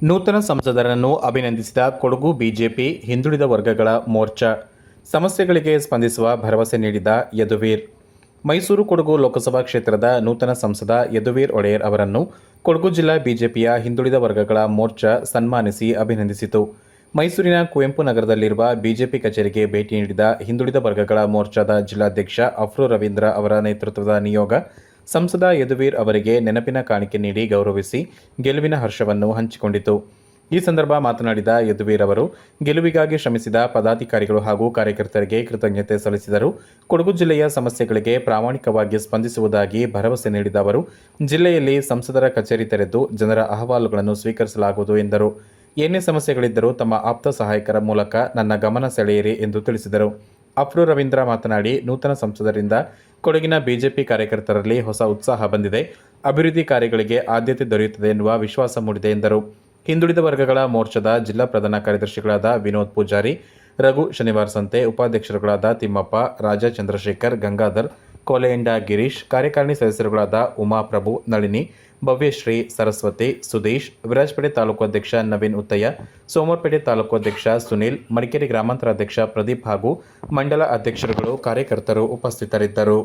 ನೂತನ ಸಂಸದರನ್ನು ಅಭಿನಂದಿಸಿದ ಕೊಡಗು ಬಿಜೆಪಿ ಹಿಂದುಳಿದ ವರ್ಗಗಳ ಮೋರ್ಚಾ. ಸಮಸ್ಯೆಗಳಿಗೆ ಸ್ಪಂದಿಸುವ ಭರವಸೆ ನೀಡಿದ ಯದುವೀರ್. ಮೈಸೂರು ಕೊಡಗು ಲೋಕಸಭಾ ಕ್ಷೇತ್ರದ ನೂತನ ಸಂಸದ ಯದುವೀರ್ ಒಡೆಯರ್ ಅವರನ್ನು ಕೊಡಗು ಜಿಲ್ಲಾ ಬಿಜೆಪಿಯ ಹಿಂದುಳಿದ ವರ್ಗಗಳ ಮೋರ್ಚಾ ಸನ್ಮಾನಿಸಿ ಅಭಿನಂದಿಸಿತು. ಮೈಸೂರಿನ ಕುವೆಂಪು ನಗರದಲ್ಲಿರುವ ಬಿಜೆಪಿ ಕಚೇರಿಗೆ ಭೇಟಿ ನೀಡಿದ ಹಿಂದುಳಿದ ವರ್ಗಗಳ ಮೋರ್ಚಾದ ಜಿಲ್ಲಾಧ್ಯಕ್ಷ ಅಫ್ರು ರವೀಂದ್ರ ಅವರ ನೇತೃತ್ವದ ನಿಯೋಗ ಸಂಸದ ಯದುವೀರ್ ಅವರಿಗೆ ನೆನಪಿನ ಕಾಣಿಕೆ ನೀಡಿ ಗೌರವಿಸಿ ಗೆಲುವಿನ ಹರ್ಷವನ್ನು ಹಂಚಿಕೊಂಡಿತು. ಈ ಸಂದರ್ಭ ಮಾತನಾಡಿದ ಯದುವೀರ್ ಅವರು ಗೆಲುವಿಗಾಗಿ ಶ್ರಮಿಸಿದ ಪದಾಧಿಕಾರಿಗಳು ಹಾಗೂ ಕಾರ್ಯಕರ್ತರಿಗೆ ಕೃತಜ್ಞತೆ ಸಲ್ಲಿಸಿದರು. ಕೊಡಗು ಜಿಲ್ಲೆಯ ಸಮಸ್ಯೆಗಳಿಗೆ ಪ್ರಾಮಾಣಿಕವಾಗಿ ಸ್ಪಂದಿಸುವುದಾಗಿ ಭರವಸೆ ನೀಡಿದ ಅವರು ಜಿಲ್ಲೆಯಲ್ಲಿ ಸಂಸದರ ಕಚೇರಿ ತೆರೆದು ಜನರ ಅಹವಾಲುಗಳನ್ನು ಸ್ವೀಕರಿಸಲಾಗುವುದು ಎಂದರು. ಏನೇ ಸಮಸ್ಯೆಗಳಿದ್ದರೂ ತಮ್ಮ ಆಪ್ತ ಸಹಾಯಕರ ಮೂಲಕ ನನ್ನ ಗಮನ ಸೆಳೆಯಿರಿ ಎಂದು ತಿಳಿಸಿದರು. ಅಫ್ರು ರವೀಂದ್ರ ಮಾತನಾಡಿ, ನೂತನ ಸಂಸದರಿಂದ ಕೊಡಗಿನ ಬಿಜೆಪಿ ಕಾರ್ಯಕರ್ತರಲ್ಲಿ ಹೊಸ ಉತ್ಸಾಹ ಬಂದಿದೆ. ಅಭಿವೃದ್ಧಿ ಕಾರ್ಯಗಳಿಗೆ ಆದ್ಯತೆ ದೊರೆಯುತ್ತದೆ ಎನ್ನುವ ವಿಶ್ವಾಸ ಮೂಡಿದೆ ಎಂದರು. ಹಿಂದುಳಿದ ವರ್ಗಗಳ ಮೋರ್ಚಾದ ಜಿಲ್ಲಾ ಪ್ರಧಾನ ಕಾರ್ಯದರ್ಶಿಗಳಾದ ವಿನೋದ್ ಪೂಜಾರಿ, ರಘು ಶನಿವಾರ ಸಂತೆ, ಉಪಾಧ್ಯಕ್ಷರುಗಳಾದ ತಿಮ್ಮಪ್ಪ, ರಾಜಾ ಚಂದ್ರಶೇಖರ್, ಗಂಗಾಧರ್, ಕೋಲೆಯಂಡ ಗಿರೀಶ್, ಕಾರ್ಯಕಾರಿಣಿ ಸದಸ್ಯರುಗಳಾದ ಉಮಾಪ್ರಭು, ನಳಿನಿ, ಭವ್ಯಶ್ರೀ, ಸರಸ್ವತಿ, ಸುದೇಶ್, ವಿರಾಜಪೇಟೆ ತಾಲೂಕು ಅಧ್ಯಕ್ಷ ನವೀನ್ ಉತ್ತಯ್ಯ, ಸೋಮವಾರಪೇಟೆ ತಾಲೂಕು ಅಧ್ಯಕ್ಷ ಸುನೀಲ್, ಮಡಿಕೇರಿ ಗ್ರಾಮಾಂತರ ಅಧ್ಯಕ್ಷ ಪ್ರದೀಪ್ ಹಾಗೂ ಮಂಡಲ ಅಧ್ಯಕ್ಷರುಗಳು ಕಾರ್ಯಕರ್ತರು ಉಪಸ್ಥಿತರಿದ್ದರು.